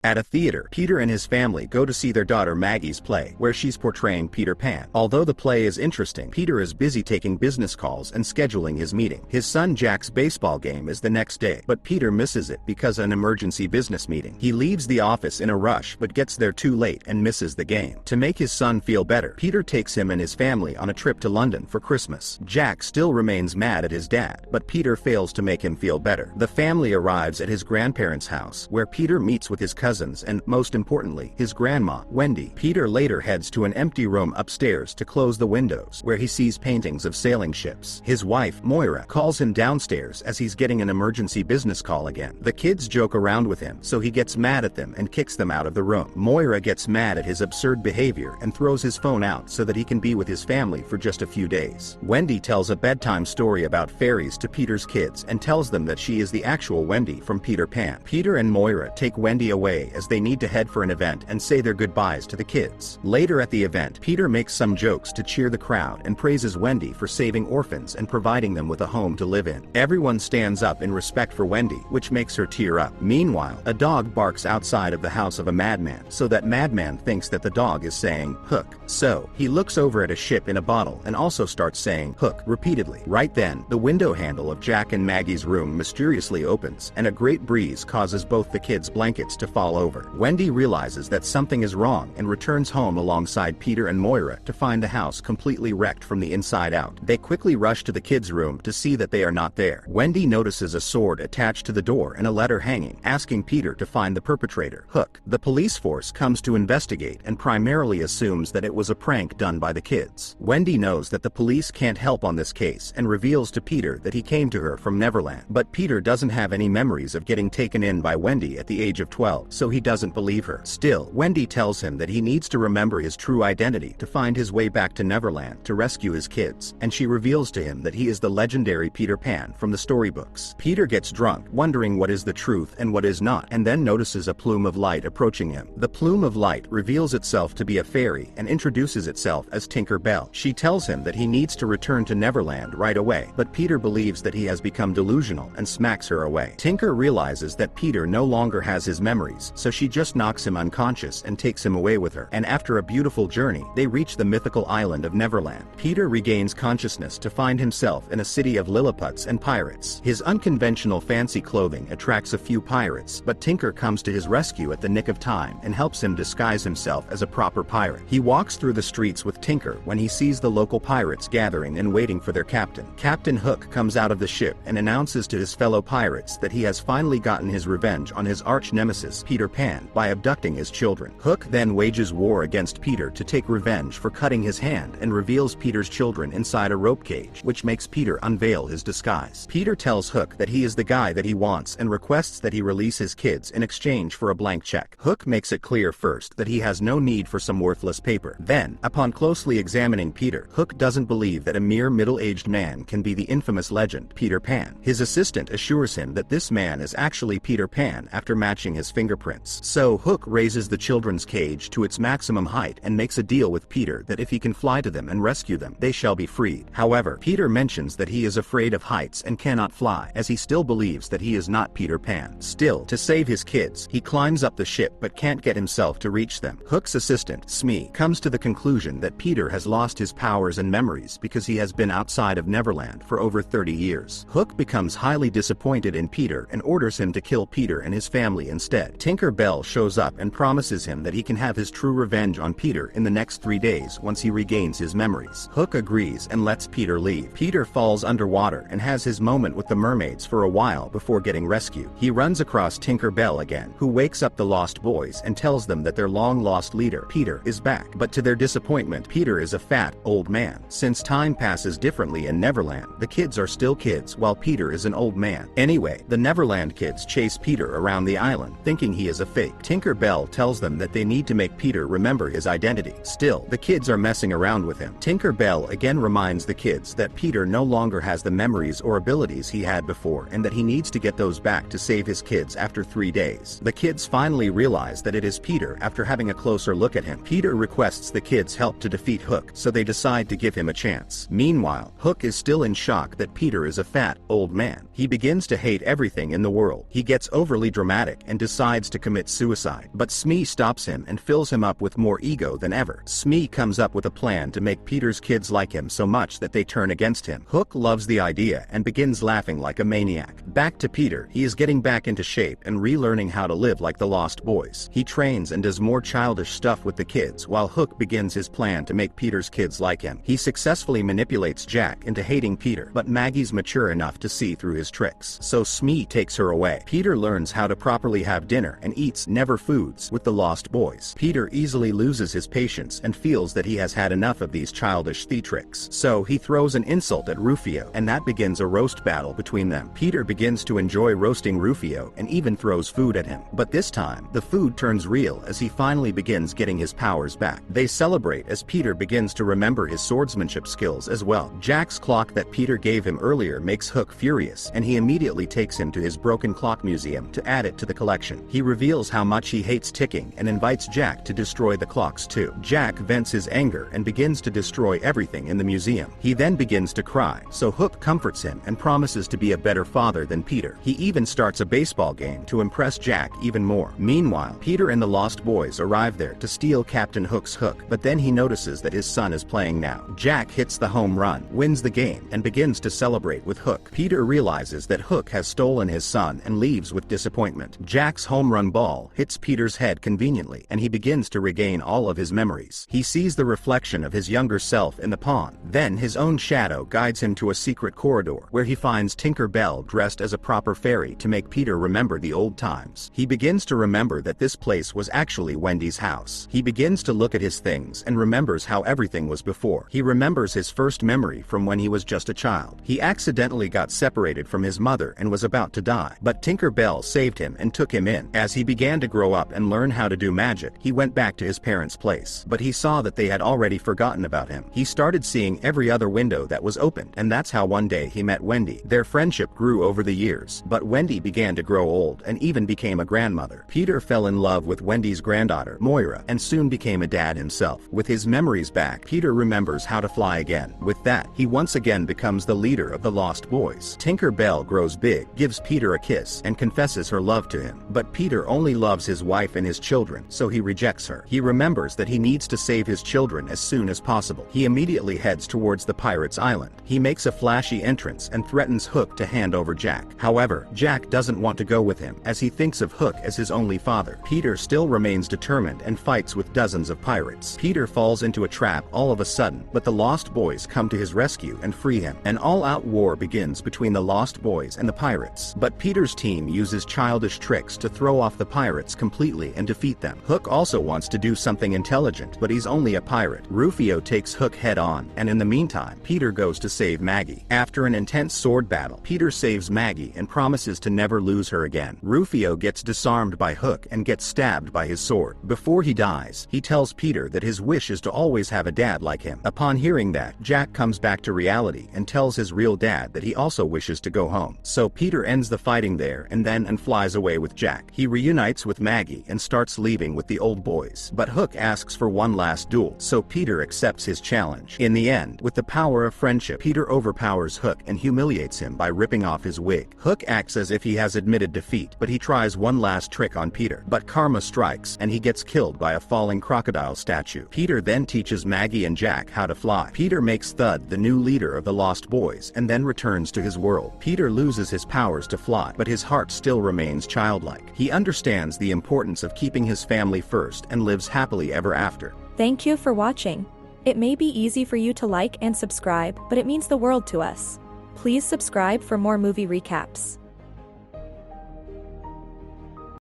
At a theater, Peter and his family go to see their daughter Maggie's play, where she's portraying Peter Pan. Although the play is interesting, Peter is busy taking business calls and scheduling his meeting. His son Jack's baseball game is the next day, but Peter misses it because of an emergency business meeting. He leaves the office in a rush but gets there too late and misses the game. To make his son feel better, Peter takes him and his family on a trip to London for Christmas. Jack still remains mad at his dad, but Peter fails to make him feel better. The family arrives at his grandparents' house, where Peter meets with his cousins and, most importantly, his grandma, Wendy. Peter later heads to an empty room upstairs to close the windows, where he sees paintings of sailing ships. His wife, Moira, calls him downstairs as he's getting an emergency business call again. The kids joke around with him, so he gets mad at them and kicks them out of the room. Moira gets mad at his absurd behavior and throws his phone out so that he can be with his family for just a few days. Wendy tells a bedtime story about fairies to Peter's kids and tells them that she is the actual Wendy from Peter Pan. Peter and Moira take Wendy away as they need to head for an event and say their goodbyes to the kids. Later at the event, Peter makes some jokes to cheer the crowd and praises Wendy for saving orphans and providing them with a home to live in. Everyone stands up in respect for Wendy, which makes her tear up. Meanwhile, a dog barks outside of the house of a madman, so that madman thinks that the dog is saying, "Hook." So, he looks over at a ship in a bottle and also starts saying, "Hook," repeatedly. Right then, the window handle of Jack and Maggie's room mysteriously opens, and a great breeze causes both the kids' blankets to fall over. Wendy realizes that something is wrong and returns home alongside Peter and Moira to find the house completely wrecked from the inside out. They quickly rush to the kids' room to see that they are not there. Wendy notices a sword attached to the door and a letter hanging, asking Peter to find the perpetrator, Hook. The police force comes to investigate and primarily assumes that it was a prank done by the kids. Wendy knows that the police can't help on this case and reveals to Peter that he came to her from Neverland. But Peter doesn't have any memories of getting taken in by Wendy at the age of 12, so he doesn't believe her. Still, Wendy tells him that he needs to remember his true identity to find his way back to Neverland to rescue his kids, and she reveals to him that he is the legendary Peter Pan from the storybooks. Peter gets drunk, wondering what is the truth and what is not, and then notices a plume of light approaching him. The plume of light reveals itself to be a fairy and introduces itself as Tinker Bell. She tells him that he needs to return to Neverland right away, but Peter believes that he has become delusional and smacks her away. Tinker realizes that Peter no longer has his memories, so she just knocks him unconscious and takes him away with her. And after a beautiful journey, they reach the mythical island of Neverland. Peter regains consciousness to find himself in a city of Lilliputs and pirates. His unconventional fancy clothing attracts a few pirates, but Tinker comes to his rescue at the nick of time and helps him disguise himself as a proper pirate. He walks through the streets with Tinker when he sees the local pirates gathering and waiting for their captain. Captain Hook comes out of the ship and announces to his fellow pirates that he has finally gotten his revenge on his arch nemesis Peter Pan by abducting his children. Hook then wages war against Peter to take revenge for cutting his hand and reveals Peter's children inside a rope cage, which makes Peter unveil his disguise. Peter tells Hook that he is the guy that he wants and requests that he release his kids in exchange for a blank check. Hook makes it clear first that he has no need for some worthless paper. Then, upon closely examining Peter, Hook doesn't believe that a mere middle-aged man can be the infamous legend Peter Pan. His assistant assures him that this man is actually Peter Pan after matching his fingerprints. So Hook raises the children's cage to its maximum height and makes a deal with Peter that if he can fly to them and rescue them, they shall be freed. However, Peter mentions that he is afraid of heights and cannot fly, as he still believes that he is not Peter Pan. Still, to save his kids, he climbs up the ship but can't get himself to reach them. Hook's assistant, Smee, comes to the conclusion that Peter has lost his powers and memories because he has been outside of Neverland for over 30 years. Hook becomes highly disappointed in Peter and orders him to kill Peter and his family instead. Tinker Bell shows up and promises him that he can have his true revenge on Peter in the next 3 days once he regains his memories. Hook agrees and lets Peter leave. Peter falls underwater and has his moment with the mermaids for a while before getting rescued. He runs across Tinker Bell again, who wakes up the lost boys and tells them that their long-lost leader, Peter, is back. But to their disappointment, Peter is a fat, old man. Since time passes differently in Neverland, the kids are still kids while Peter is an old man. Anyway, the Neverland kids chase Peter around the island, thinking he is a fake. Tinker Bell tells them that they need to make Peter remember his identity. Still, the kids are messing around with him. Tinker Bell again reminds the kids that Peter no longer has the memories or abilities he had before and that he needs to get those back to save his kids after 3 days. The kids finally realize that it is Peter after having a closer look at him. Peter requests the kids help to defeat Hook, so they decide to give him a chance. Meanwhile, Hook is still in shock that Peter is a fat, old man. He begins to hate everything in the world. He gets overly dramatic and decides to commit suicide. But Smee stops him and fills him up with more ego than ever. Smee comes up with a plan to make Peter's kids like him so much that they turn against him. Hook loves the idea and begins laughing like a maniac. Back to Peter, he is getting back into shape and relearning how to live like the Lost Boys. He trains and does more childish stuff with the kids while Hook begins his plan to make Peter's kids like him. He successfully manipulates Jack into hating Peter, but Maggie's mature enough to see through his tricks, so Smee takes her away. Peter learns how to properly have dinner and eats Never foods with the Lost Boys. Peter easily loses his patience and feels that he has had enough of these childish theatrics, so he throws an insult at Rufio, and that begins a roast battle between them. Peter begins to enjoy roasting Rufio and even throws food at him, but this time, the food turns real as he finally begins getting his powers back. They celebrate as Peter begins to remember his swordsmanship skills as well. Jack's clock that Peter gave him earlier makes Hook furious, and he immediately takes him to his broken clock museum to add it to the collection. He reveals how much he hates ticking and invites Jack to destroy the clocks too. Jack vents his anger and begins to destroy everything in the museum. He then begins to cry, so Hook comforts him and promises to be a better father than Peter. He even starts a baseball game to impress Jack even more. Meanwhile, Peter and the Lost Boys arrive there to steal Captain Hook's hook, but then he notices that his son is playing now. Jack hits the home run, wins the game, and begins to celebrate with Hook. Peter realizes that Hook has stolen his son and leaves with disappointment. Jack's home run ball hits Peter's head conveniently, and he begins to regain all of his memories. He sees the reflection of his younger self in the pond. Then his own shadow guides him to a secret corridor where he finds Tinker Bell dressed as a proper fairy to make Peter remember the old times. He begins to remember that this place was actually Wendy's house. He begins to look at his things and remembers how everything was before. He remembers his first memory from when he was just a child. He accidentally got separated from his mother and was about to die, but Tinker Bell saved him and took him in. As he began to grow up and learn how to do magic, he went back to his parents' place, but he saw that they had already forgotten about him. He started seeing every other window that was opened, and that's how one day he met Wendy. Their friendship grew over the years, but Wendy began to grow old and even became a grandmother. Peter fell in love with Wendy's granddaughter, Moira, and soon became a dad himself. With his memories back, Peter remembers how to fly again. With that, he once again becomes the leader of the Lost Boys. Tinker Bell grows big, gives Peter a kiss, and confesses her love to him. But Peter only loves his wife and his children, so he rejects her. He remembers that he needs to save his children as soon as possible. He immediately heads towards the pirates' island. He makes a flashy entrance and threatens Hook to hand over Jack. However, Jack doesn't want to go with him, as he thinks of Hook as his only father. Peter still remains determined and fights with dozens of pirates. Peter falls into a trap all of a sudden, but the Lost Boys come to his rescue and free him. An all-out war begins between the Lost Boys and the pirates, but Peter's team uses childish tricks to throw off the pirates completely and defeat them. Hook also wants to do something intelligent, but he's only a pirate. Rufio takes Hook head on, and in the meantime, Peter goes to save Maggie. After an intense sword battle, Peter saves Maggie and promises to never lose her again. Rufio gets disarmed by Hook and gets stabbed by his sword. Before he dies, he tells Peter that his wish is to always have a dad like him. Upon hearing that, Jack comes back to reality and tells his real dad that he also wishes to go home. So Peter ends the fighting there and flies away with Jack. He reunites with Maggie and starts leaving with the old boys. But Hook asks for one last duel, so Peter accepts his challenge. In the end, with the power of friendship, Peter overpowers Hook and humiliates him by ripping off his wig. Hook acts as if he has admitted defeat, but he tries one last trick on Peter. But karma strikes, and he gets killed by a falling crocodile statue. Peter then teaches Maggie and Jack how to fly. Peter makes Thud the new leader of the Lost Boys and then returns to his world. Peter loses his powers to fly, but his heart still remains childlike. He understands the importance of keeping his family first and lives happily ever after. Thank you for watching. It may be easy for you to like and subscribe, but it means the world to us. Please subscribe for more movie recaps.